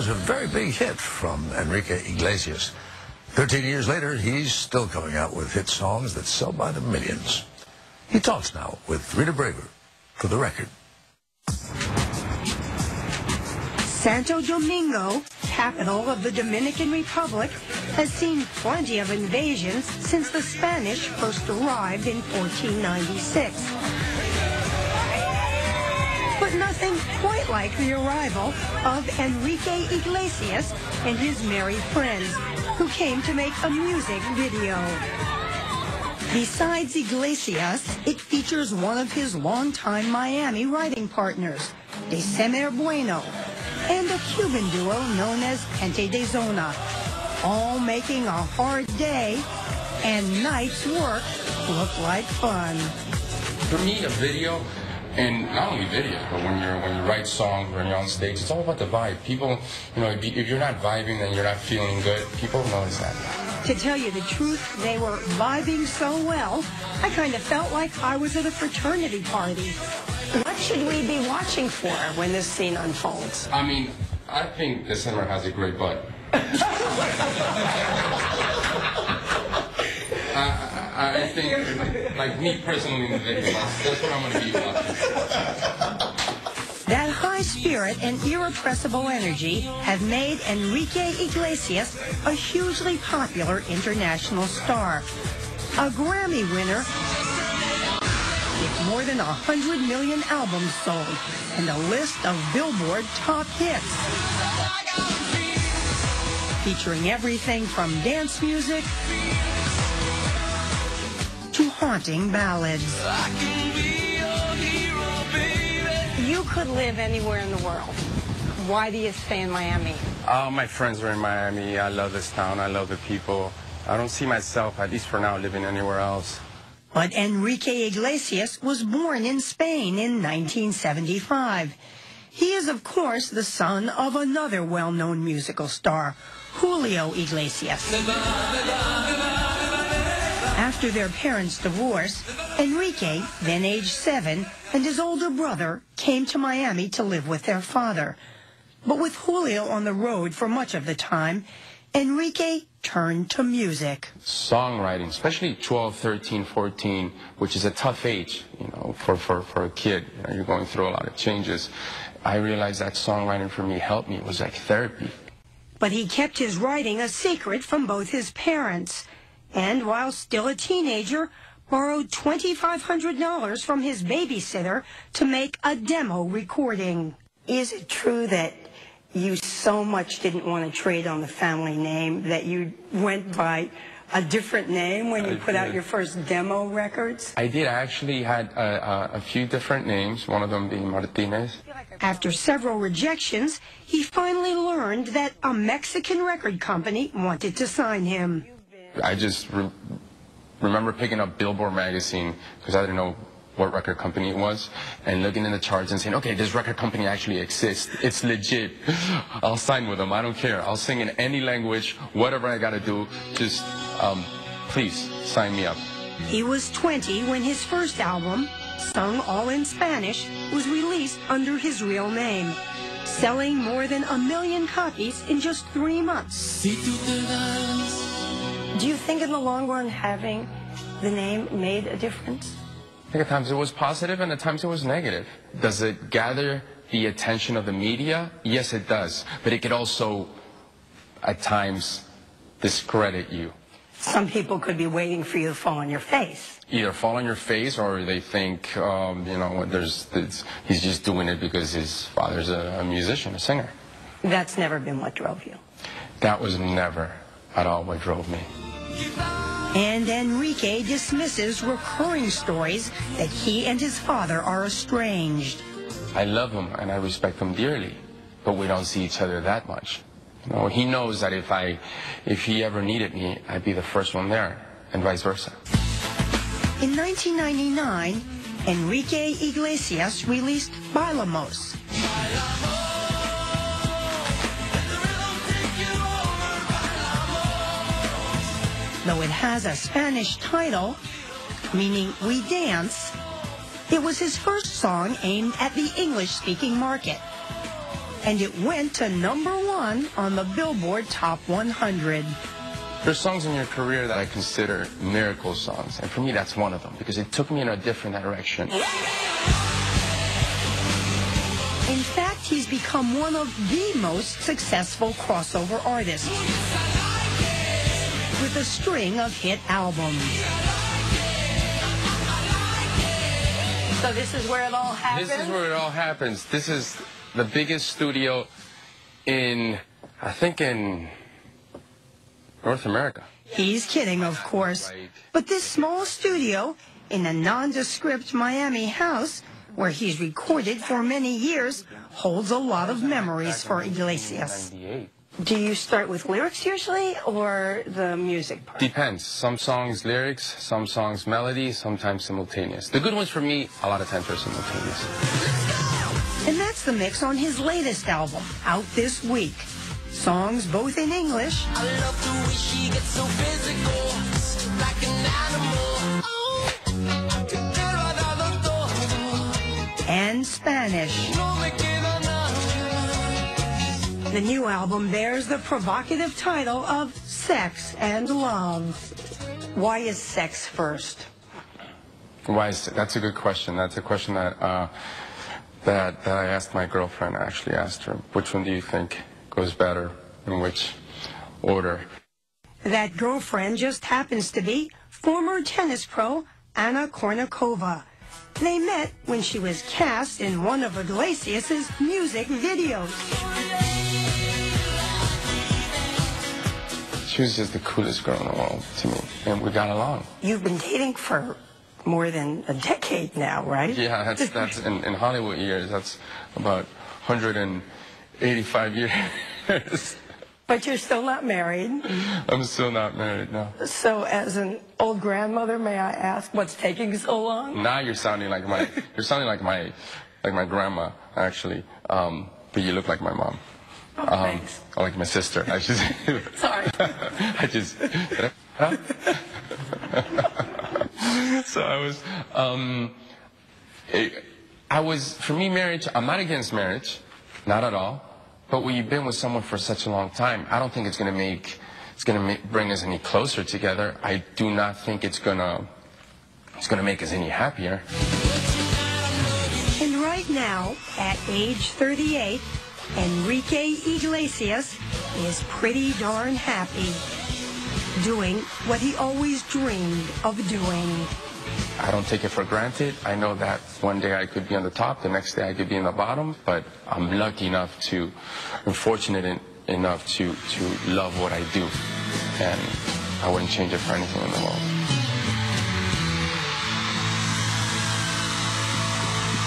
was a very big hit from Enrique Iglesias. 13 years later, he's still coming out with hit songs that sell by the millions. He talks now with Rita Braver for The Record. Santo Domingo, capital of the Dominican Republic, has seen plenty of invasions since the Spanish first arrived in 1496. But nothing quite like the arrival of Enrique Iglesias and his merry friends, who came to make a music video. Besides Iglesias, it features one of his longtime Miami writing partners, De Semer Bueno, and a Cuban duo known as Gente de Zona, all making a hard day and night's work look like fun. For me, a video, and not only videos, but when you write songs, when you're on stage, it's all about the vibe. People, if you're not vibing, then you're not feeling good. People notice that. To tell you the truth, they were vibing so well, I kind of felt like I was at a fraternity party. What should we be watching for when this scene unfolds? I mean, I think the singer has a great butt. I think, like me personally in the video, that's what I'm going to be watching. That high spirit and irrepressible energy have made Enrique Iglesias a hugely popular international star, a Grammy winner with more than 100 million albums sold and a list of Billboard top hits, featuring everything from dance music to haunting ballads. You could live anywhere in the world. Why do you stay in Miami? All my friends are in Miami. I love this town. I love the people. I don't see myself, at least for now, living anywhere else. But Enrique Iglesias was born in Spain in 1975. He is, of course, the son of another well-known musical star, Julio Iglesias. After their parents' divorce, Enrique, then age 7, and his older brother came to Miami to live with their father. But with Julio on the road for much of the time, Enrique turned to music. Songwriting, especially 12, 13, 14, which is a tough age, for a kid. You're going through a lot of changes. I realized that songwriting for me helped me. It was like therapy. But he kept his writing a secret from both his parents. And while still a teenager, borrowed $2,500 from his babysitter to make a demo recording. Is it true that you so much didn't want to trade on the family name that you went by a different name when you put out your first demo records? I did. I actually had a few different names, one of them being Martinez. After several rejections, he finally learned that a Mexican record company wanted to sign him. I just remember picking up Billboard magazine because I didn't know what record company it was, and looking in the charts and saying, okay, this record company actually exists. It's legit. I'll sign with them. I don't care. I'll sing in any language, whatever I got to do. Just, please, sign me up. He was 20 when his first album, sung all in Spanish, was released under his real name, selling more than 1 million copies in just 3 months. Do you think in the long run having the name made a difference? I think at times it was positive and at times it was negative. Does it gather the attention of the media? Yes, it does. But it could also, at times, discredit you. Some people could be waiting for you to fall on your face. Either fall on your face or they think, he's just doing it because his father's a musician, a singer. That's never been what drove you. That was never at all what drove me. And Enrique dismisses recurring stories that he and his father are estranged. I love him and I respect him dearly, but we don't see each other that much. He knows that if he ever needed me, I'd be the first one there, and vice versa. In 1999, Enrique Iglesias released Bailamos. Though it has a Spanish title, meaning We Dance, it was his first song aimed at the English-speaking market. and it went to #1 on the Billboard Top 100. There's songs in your career that I consider miracle songs, and for me that's one of them, because it took me in a different direction. In fact, he's become one of the most successful crossover artists, with a string of hit albums. So this is where it all happens? This is where it all happens. This is the biggest studio in, I think, in North America. He's kidding, of course. Right. But this small studio in a nondescript Miami house, where he's recorded for many years, holds a lot of memories for Iglesias. 98. Do you start with lyrics usually, or the music part? Depends. Some songs lyrics, some songs melody, sometimes simultaneous. The good ones for me, a lot of times are simultaneous. And that's the mix on his latest album, out this week. Songs both in English I love the way she gets so physical, like an animal. and Spanish. The new album bears the provocative title of Sex and Love. Why is sex first? That's a good question. That's a question that that I asked my girlfriend. I actually asked her, which one do you think goes better in which order? That girlfriend just happens to be former tennis pro Anna Kournikova. They met when she was cast in one of Iglesias' music videos. She was just the coolest girl in the world to me, and we got along. You've been dating for more than a decade now, right? Yeah, that's in Hollywood years, that's about 185 years. But you're still not married. I'm still not married, no. So as an old grandmother, may I ask what's taking so long? Now you're sounding like my grandma, actually. But you look like my mom. Oh, thanks. Or like my sister, I should say. Sorry. So for me, marriage, I'm not against marriage, not at all. But when you've been with someone for such a long time, I don't think it's going to bring us any closer together. I do not think it's going to make us any happier. And right now, at age 38, Enrique Iglesias is pretty darn happy, doing what he always dreamed of doing. I don't take it for granted. I know that one day I could be on the top, the next day I could be in the bottom, but I'm lucky enough I'm fortunate enough to love what I do, and I wouldn't change it for anything in the world.